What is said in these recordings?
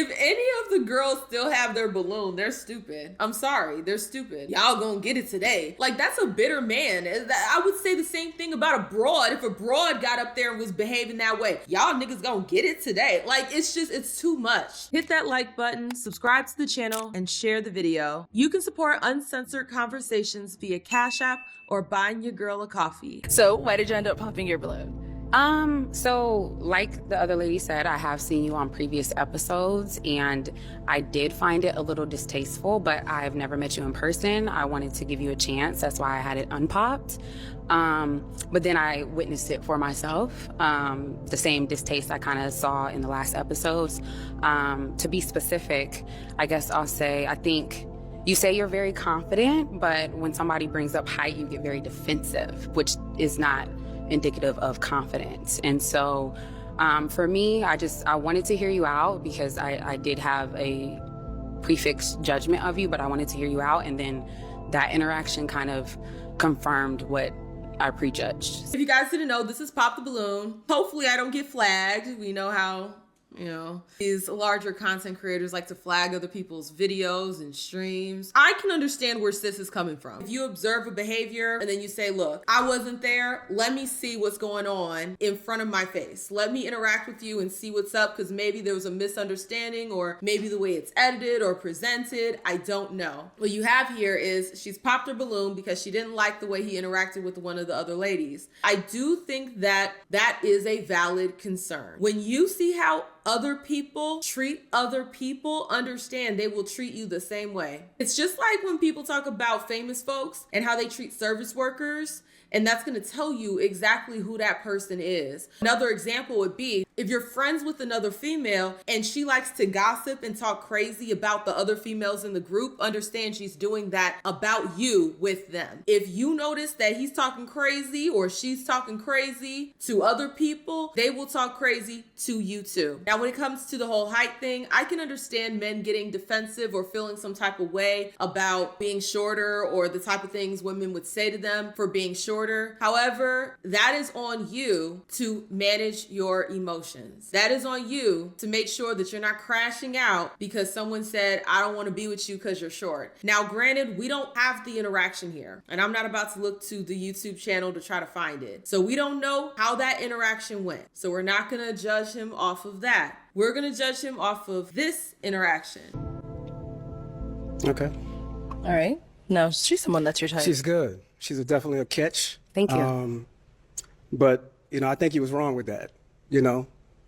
If any of the girls still have their balloon, they're stupid. I'm sorry, they're stupid. Y'all gonna get it today. Like, that's a bitter man. I would say the same thing about a broad. If a broad got up there and was behaving that way, y'all niggas gonna get it today. Like, it's too much. Hit that like button, subscribe to the channel, and share the video. You can support uncensored conversations via Cashapp or buying your girl a coffee. So why did you end up popping your balloon? So like the other lady said, I have seen you on previous episodes and I did find it a little distasteful, but I've never met you in person. I wanted to give you a chance. That's why I had it unpopped. But then I witnessed it for myself. The same distaste I kind of saw in the last episodes. To be specific, I guess I'll say, I think you say you're very confident, but when somebody brings up height, you get very defensive, which is not indicative of confidence. And so for me, I wanted to hear you out because I did have a prefixed judgment of you, but I wanted to hear you out. And then that interaction kind of confirmed what I prejudged. If you guys didn't know, this is Pop the Balloon. Hopefully I don't get flagged. We know how, these larger content creators like to flag other people's videos and streams. I can understand where sis is coming from. If you observe a behavior and then you say, look, I wasn't there, let me see what's going on in front of my face. Let me interact with you and see what's up, because maybe there was a misunderstanding, or maybe the way it's edited or presented, I don't know. What you have here is she's popped her balloon because she didn't like the way he interacted with one of the other ladies. I do think that that is a valid concern. When you see how other people treat other people, understand they will treat you the same way. It's just like when people talk about famous folks and how they treat service workers, and that's going to tell you exactly who that person is. Another example would be if you're friends with another female and she likes to gossip and talk crazy about the other females in the group, understand she's doing that about you with them. If you notice that he's talking crazy or she's talking crazy to other people, they will talk crazy to you too. Now, when it comes to the whole height thing, I can understand men getting defensive or feeling some type of way about being shorter, or the type of things women would say to them for being shorter. However, that is on you to manage your emotions. That is on you to make sure that you're not crashing out because someone said, I don't want to be with you because you're short. Now, granted, we don't have the interaction here, and I'm not about to look to the YouTube channel to try to find it. So we don't know how that interaction went. So we're not going to judge him off of that. We're going to judge him off of this interaction. Okay. All right. No, she's someone that's your type. She's good. She's definitely a catch. Thank you. But, I think he was wrong with that.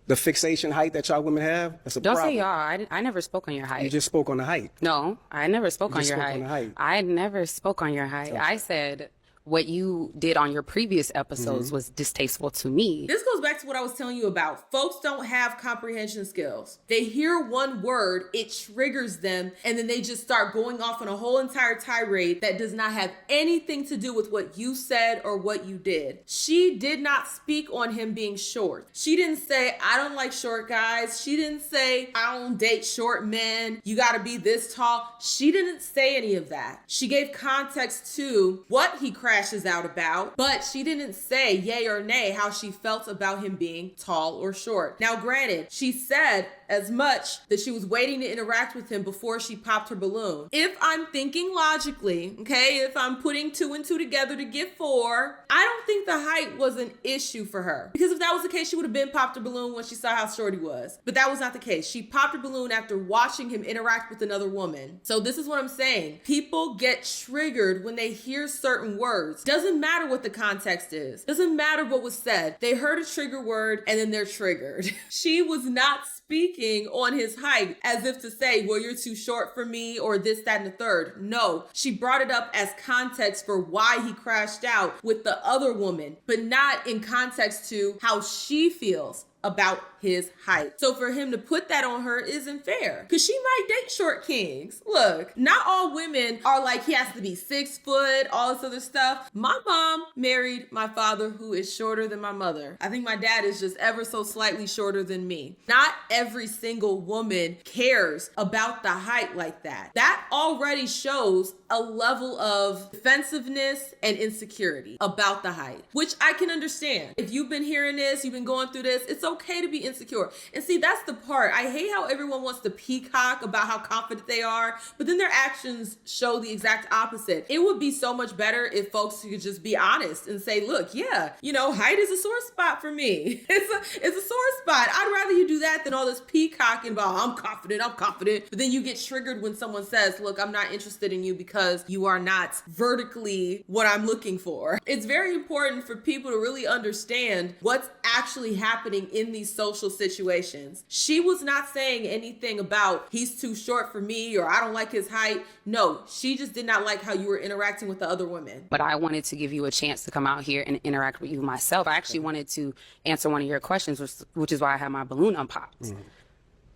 The fixation height that y'all women have, that's a Don't problem. say y'all. I never spoke on your height. You just spoke on the height. No, I never spoke on your height. On the height. I never spoke on your height. Okay. I said what you did on your previous episodes was distasteful to me. This goes back to what I was telling you about. Folks don't have comprehension skills. They hear one word, it triggers them, and then they just start going off on a whole entire tirade that does not have anything to do with what you said or what you did. She did not speak on him being short. She didn't say, I don't like short guys. She didn't say, I don't date short men. You gotta be this tall. She didn't say any of that. She gave context to what he crashes out about, but she didn't say yay or nay how she felt about him being tall or short. Now, granted, she said as much that she was waiting to interact with him before she popped her balloon. If I'm thinking logically, okay, if I'm putting 2 and 2 together to get 4, I don't think the height was an issue for her. Because if that was the case, she would have been popped her balloon when she saw how short he was. But that was not the case. She popped her balloon after watching him interact with another woman. So this is what I'm saying. People get triggered when they hear certain words. Doesn't matter what the context is. Doesn't matter what was said. They heard a trigger word and then they're triggered. She was not speaking on his height as if to say, well, you're too short for me or this, that, and the third. No, she brought it up as context for why he crashed out with the other woman, but not in context to how she feels about his height. So for him to put that on her isn't fair, because she might date short kings. Look, not all women are like, he has to be 6 foot, all this other stuff. My mom married my father, who is shorter than my mother. I think my dad is just ever so slightly shorter than me. Not every single woman cares about the height like that. That already shows a level of defensiveness and insecurity about the height, which I can understand. If you've been hearing this, you've been going through this, it's okay to be insecure. And see, that's the part. I hate how everyone wants to peacock about how confident they are, but then their actions show the exact opposite. It would be so much better if folks could just be honest and say, look, yeah, height is a sore spot for me. It's a sore spot. I'd rather you do that than all this peacocking about I'm confident. But then you get triggered when someone says, look, I'm not interested in you because you are not vertically what I'm looking for. It's very important for people to really understand what's actually happening in these social situations. She was not saying anything about he's too short for me or I don't like his height. No, she just did not like how you were interacting with the other women. But I wanted to give you a chance to come out here and interact with you myself. I actually wanted to answer one of your questions, which is why I had my balloon unpopped. Mm.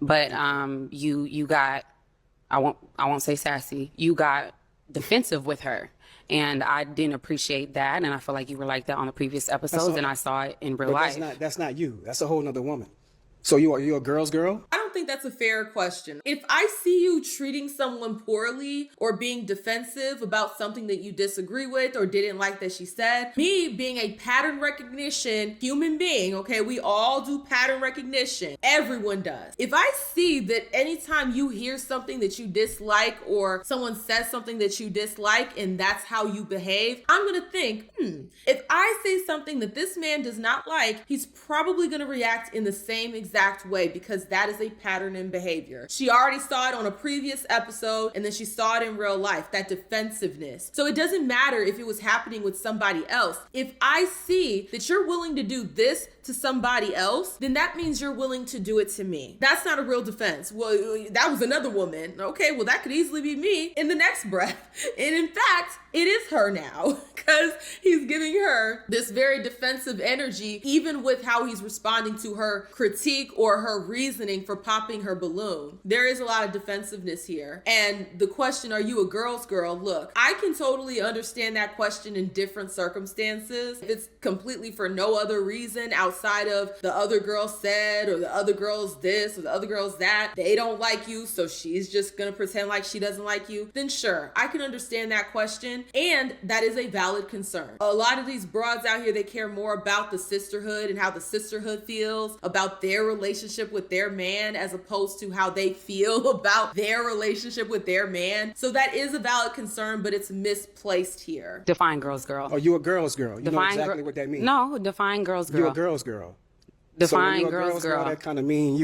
But you got, I won't say sassy, you got defensive with her. And I didn't appreciate that. And I feel like you were like that on the previous episodes, and I saw it in real life. That's not you. That's a whole nother woman. So you're a girl's girl? I don't think that's a fair question. If I see you treating someone poorly or being defensive about something that you disagree with or didn't like that she said, me being a pattern recognition human being, okay, we all do pattern recognition. Everyone does. If I see that anytime you hear something that you dislike or someone says something that you dislike and that's how you behave, I'm going to think, if I say something that this man does not like, he's probably going to react in the same exact way because that is a pattern in behavior. She already saw it on a previous episode and then she saw it in real life, that defensiveness. So it doesn't matter if it was happening with somebody else. If I see that you're willing to do this to somebody else, then that means you're willing to do it to me. That's not a real defense. Well, that was another woman. Okay, well, that could easily be me in the next breath. And in fact, it is her now because he's giving her this very defensive energy, even with how he's responding to her critique or her reasoning for popping her balloon. There is a lot of defensiveness here. And the question, are you a girl's girl? Look, I can totally understand that question in different circumstances. If it's completely for no other reason outside of the other girl said or the other girl's this or the other girl's that, they don't like you, so she's just gonna pretend like she doesn't like you, then sure, I can understand that question. And that is a valid concern. A lot of these broads out here, they care more about the sisterhood and how the sisterhood feels about their relationship with their man as opposed to how they feel about their relationship with their man. So that is a valid concern, but it's misplaced here. Define girl's girl. Oh, you a girl's girl. You know exactly what that means. No, define girl's girl. You're a girl's girl. Define so girl's girl. That kind of mean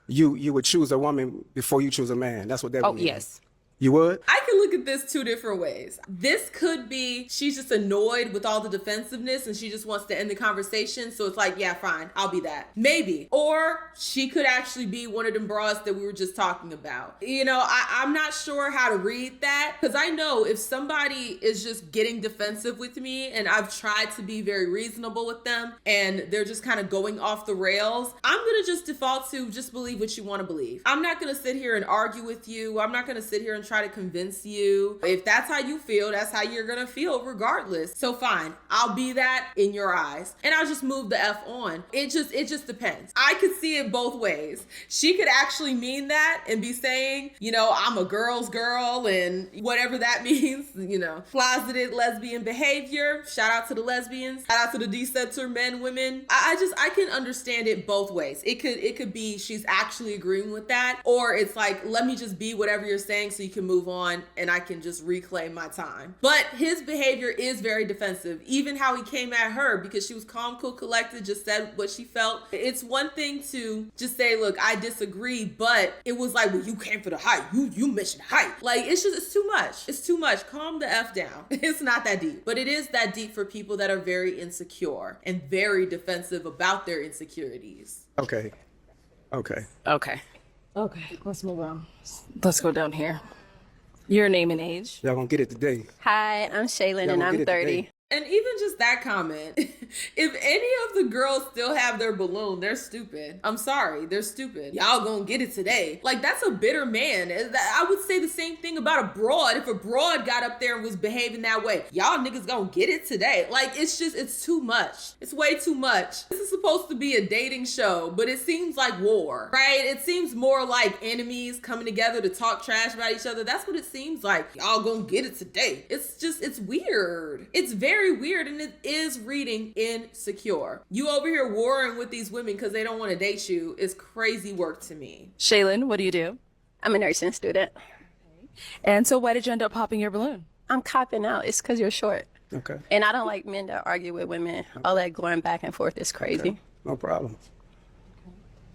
you would choose a woman before you choose a man. That's what that means. Oh, yes. You would? I can look at this two different ways. This could be she's just annoyed with all the defensiveness and she just wants to end the conversation. So it's like, yeah, fine, I'll be that. Maybe. Or she could actually be one of them bras that we were just talking about. I'm not sure how to read that because I know if somebody is just getting defensive with me and I've tried to be very reasonable with them and they're just kind of going off the rails, I'm going to just default to just believe what you want to believe. I'm not going to sit here and argue with you. I'm not going to sit here and try to convince you. If that's how you feel, that's how you're gonna feel regardless. So fine, I'll be that in your eyes and I'll just move the F on. It just depends. I could see it both ways. She could actually mean that and be saying, I'm a girl's girl and whatever that means, closeted lesbian behavior. Shout out to the lesbians. Shout out to the decenter men, women. I can understand it both ways. It could be she's actually agreeing with that, or it's like, let me just be whatever you're saying so you can move on and I can just reclaim my time. But his behavior is very defensive. Even how he came at her because she was calm, cool, collected, just said what she felt. It's one thing to just say, look, I disagree, but it was like, well, you came for the height. You mentioned height. Like, it's too much. It's too much. Calm the F down. It's not that deep. But it is that deep for people that are very insecure and very defensive about their insecurities. Okay, let's move on. Let's go down here. Your name and age. Y'all gonna get it today. Hi, I'm Shaylin and I'm 30. And even just that comment, if any of the girls still have their balloon, they're stupid. I'm sorry, they're stupid. Y'all gonna get it today. Like, that's a bitter man. I would say the same thing about a broad. If a broad got up there and was behaving that way, y'all niggas gonna get it today. Like, it's too much. It's way too much. This is supposed to be a dating show, but it seems like war, right? It seems more like enemies coming together to talk trash about each other. That's what it seems like. Y'all gonna get it today. It's weird. It's very weird, and it is reading insecure. You over here warring with these women because they don't want to date you is crazy work to me. Shaylin, what do you do? I'm a nursing student. And so why did you end up popping your balloon? I'm copping out. It's because you're short. Okay. And I don't like men that argue with women. All that going back and forth is crazy. Okay. No problem.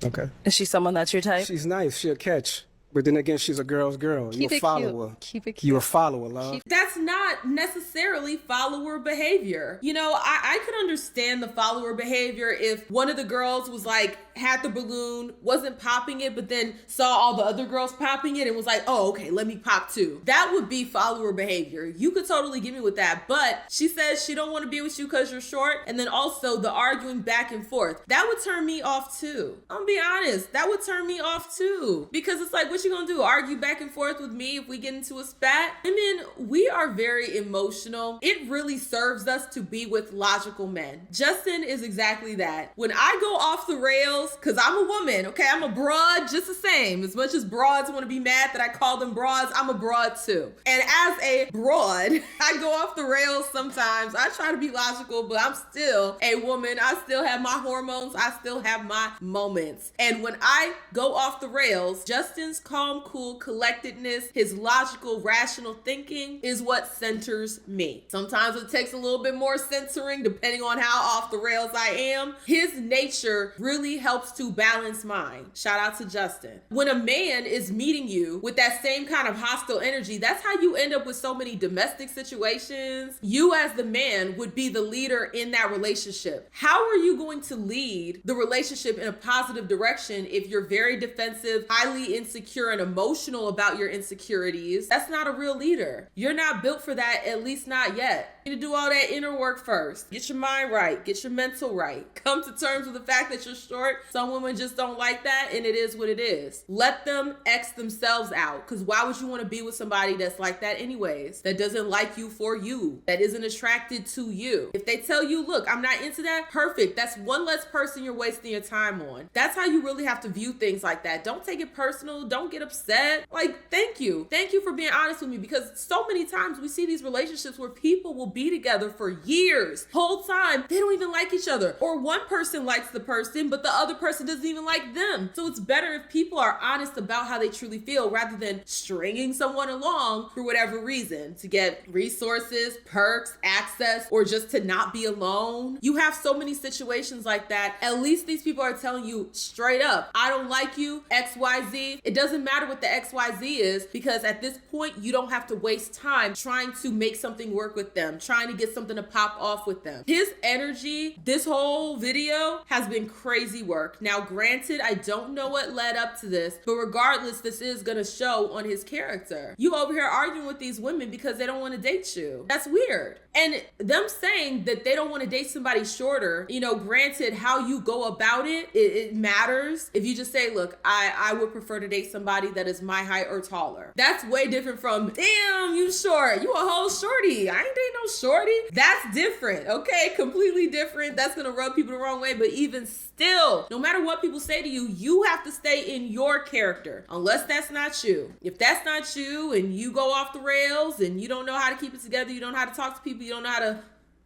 Okay. Is she someone that's your type? She's nice. She'll catch. But then again, she's a girl's girl. Keep You a it follower. cute. Keep it cute. You a follower, love. That's not necessarily follower behavior. You know, I could understand the follower behavior if one of the girls was like, had the balloon, wasn't popping it, but then saw all the other girls popping it and was like, oh, okay, let me pop too. That would be follower behavior. You could totally get me with that. But she says she don't want to be with you because you're short. And then also the arguing back and forth. That would turn me off too. I'm gonna be honest. That would turn me off too. Because it's like, what you gonna do? Argue back and forth with me if we get into a spat? Women, we are very emotional. It really serves us to be with logical men. Justin is exactly that. When I go off the rails, because I'm a woman, okay? I'm a broad just the same. As much as broads want to be mad that I call them broads, I'm a broad too. And as a broad, I go off the rails sometimes. I try to be logical, but I'm still a woman. I still have my hormones. I still have my moments. And when I go off the rails, Justin's calm, cool collectedness, his logical, rational thinking is what centers me. Sometimes it takes a little bit more centering depending on how off the rails I am. His nature really helps to balance mine. Shout out to Justin. When a man is meeting you with that same kind of hostile energy, that's how you end up with so many domestic situations. You as the man would be the leader in that relationship. How are you going to lead the relationship in a positive direction if you're very defensive, highly insecure, and emotional about your insecurities? That's not a real leader. You're not built for that, at least not yet. You need to do all that inner work first. Get your mind right. Get your mental right. Come to terms with the fact that you're short. Some women just don't like that, and it is what it is. Let them X themselves out, because why would you want to be with somebody that's like that anyways? That doesn't like you for you. That isn't attracted to you. If they tell you, look, I'm not into that, perfect. That's one less person you're wasting your time on. That's how you really have to view things like that. Don't take it personal. Don't get upset. Like, thank you. Thank you for being honest with me, because so many times we see these relationships where people will be together for years. Whole time, they don't even like each other. Or one person likes the person, but the other person doesn't even like them. So it's better if people are honest about how they truly feel rather than stringing someone along for whatever reason, to get resources, perks, access, or just to not be alone. You have so many situations like that. At least these people are telling you straight up, I don't like you, XYZ. It doesn't matter what the XYZ is, because at this point, you don't have to waste time trying to make something work with them, trying to get something to pop off with them. His energy, this whole video has been crazy work. Now, granted, I don't know what led up to this, but regardless, this is gonna show on his character. You over here arguing with these women because they don't want to date you. That's weird. And them saying that they don't want to date somebody shorter, you know, granted, how you go about it matters. If you just say, look, I would prefer to date somebody that is my height or taller. That's way different from, damn, you short. You a whole shorty. I ain't dating no shorty. That's different, okay? Completely different. That's gonna rub people the wrong way, but even still, no matter what people say to you, you have to stay in your character, unless that's not you. If that's not you and you go off the rails and you don't know how to keep it together, you don't know how to talk to people, you don't know how to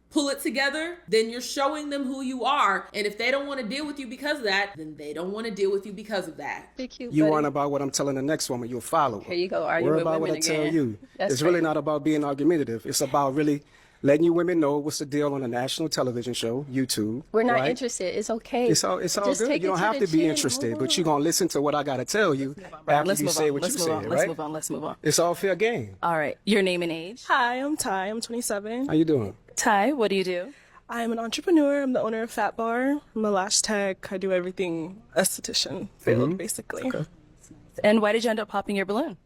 pull it together, then you're showing them who you are. And if they don't want to deal with you because of that, then they don't want to deal with you because of that. You worrying about what I'm telling the next woman, you'll follow. Here you go, arguing Worry with about women what I tell again. you. That's It's really crazy. not about being argumentative. It's about really letting you women know what's the deal on a national television show, YouTube. We're not right? interested. It's okay. It's all Just good. take You it don't to have the to be chin. interested, Hold but on. you're going to listen to what I got to tell you after Let's you move say on. what Let's you move say, on. right? Let's move on. Let's move on. It's all fair game. All right. Your name and age? Hi, I'm Ty. I'm 27. How you doing? Ty, what do you do? I'm an entrepreneur. I'm the owner of Fat Bar. I'm a lash tech. I do everything esthetician field, basically. Okay. And why did you end up popping your balloon?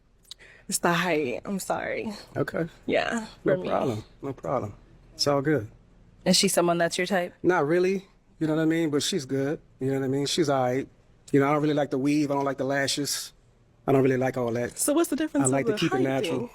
It's the height. I'm sorry. Okay. Yeah, No for me. problem. No problem. It's all good. Is she someone that's your type? Not really. You know what I mean? But she's good. You know what I mean? She's all right. You know, I don't really like the weave. I don't like the lashes. I don't really like all that. So what's the difference? I like of to the keep it height natural. thing?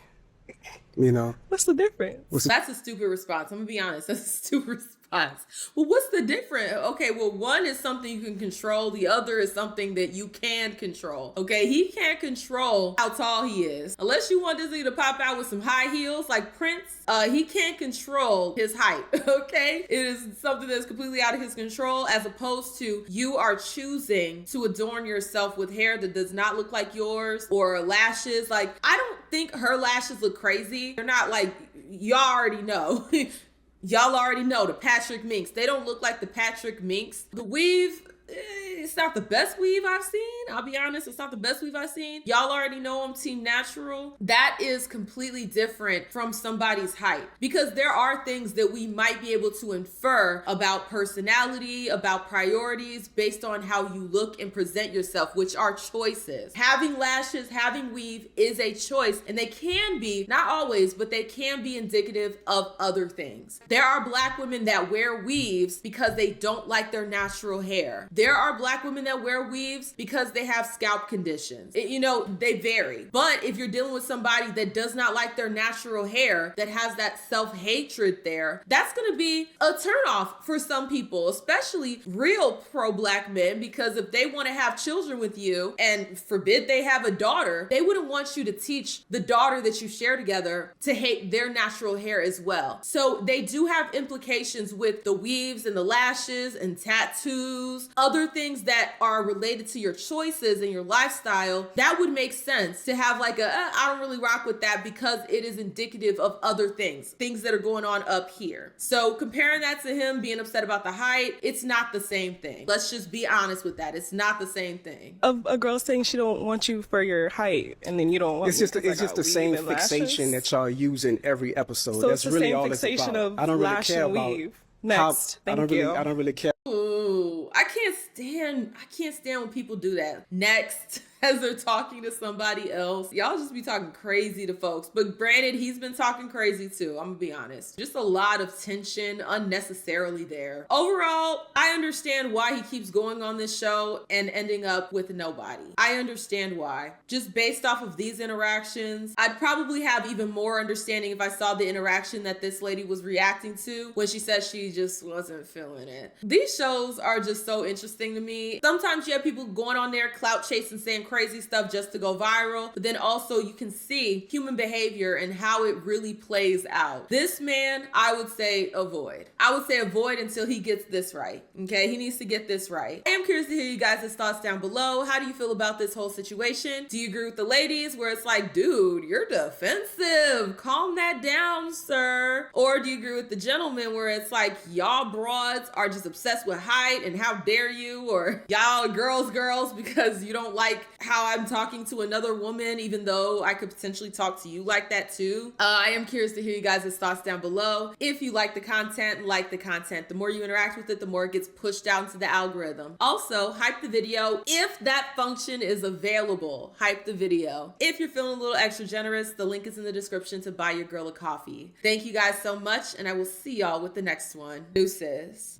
You know, What's the difference? That's a stupid response. I'm gonna be honest. That's a stupid response. Well, what's the difference? Okay, well, one is something you can control. The other is something that you can control. Okay, he can't control how tall he is. Unless you want this nigga to pop out with some high heels like Prince, he can't control his height. Okay, it is something that's completely out of his control, as opposed to you are choosing to adorn yourself with hair that does not look like yours, or lashes. Like, I don't think her lashes look crazy. They're not like, y'all already know. Y'all already know the Patrick Minks. They don't look like the Patrick Minks. The weave, it's not the best weave I've seen. I'll be honest, it's not the best weave I've seen. Y'all already know I'm team natural. That is completely different from somebody's height, because there are things that we might be able to infer about personality, about priorities, based on how you look and present yourself, which are choices. Having lashes, having weave is a choice, and they can be, not always, but they can be indicative of other things. There are Black women that wear weaves because they don't like their natural hair. There are Black women that wear weaves because they have scalp conditions. They vary. But if you're dealing with somebody that does not like their natural hair, that has that self-hatred there, that's gonna be a turnoff for some people, especially real pro-Black men, because if they want to have children with you, and forbid they have a daughter, they wouldn't want you to teach the daughter that you share together to hate their natural hair as well. So they do have implications with the weaves and the lashes and tattoos, other things that are related to your choices and your lifestyle. That would make sense to have like I don't really rock with that, because it is indicative of other things that are going on up here. So comparing that to him being upset about the height, it's not the same thing. Let's just be honest with that. It's not the same thing. A girl saying she don't want you for your height, and then you don't want it's just the same fixation that y'all use in every episode. So That's it's the really same all it's fixation about. of I don't really lash care and about weave. Next, I don't really care. Ooh, I can't stand when people do that. Next, as they're talking to somebody else. Y'all just be talking crazy to folks. But granted, he's been talking crazy too. I'm gonna be honest. Just a lot of tension unnecessarily there. Overall, I understand why he keeps going on this show and ending up with nobody. I understand why. Just based off of these interactions, I'd probably have even more understanding if I saw the interaction that this lady was reacting to when she said she just wasn't feeling it. These shows are just so interesting to me. Sometimes you have people going on there clout chasing, saying crazy stuff just to go viral, but then also you can see human behavior and how it really plays out. This man, I would say avoid. I would say avoid until he gets this right. Okay, he needs to get this right. I am curious to hear you guys' thoughts down below. How do you feel about this whole situation? Do you agree with the ladies where it's like, dude, you're defensive, calm that down, sir? Or do you agree with the gentlemen where it's like, y'all broads are just obsessed with height and how dare you, or y'all girls because you don't like how I'm talking to another woman, even though I could potentially talk to you like that too. I am curious to hear you guys' thoughts down below. If you like the content, the more you interact with it, the more it gets pushed out into the algorithm. Also, hype the video if that function is available. Hype the video. If you're feeling a little extra generous, the link is in the description to buy your girl a coffee. Thank you guys so much, and I will see y'all with the next one. Deuces.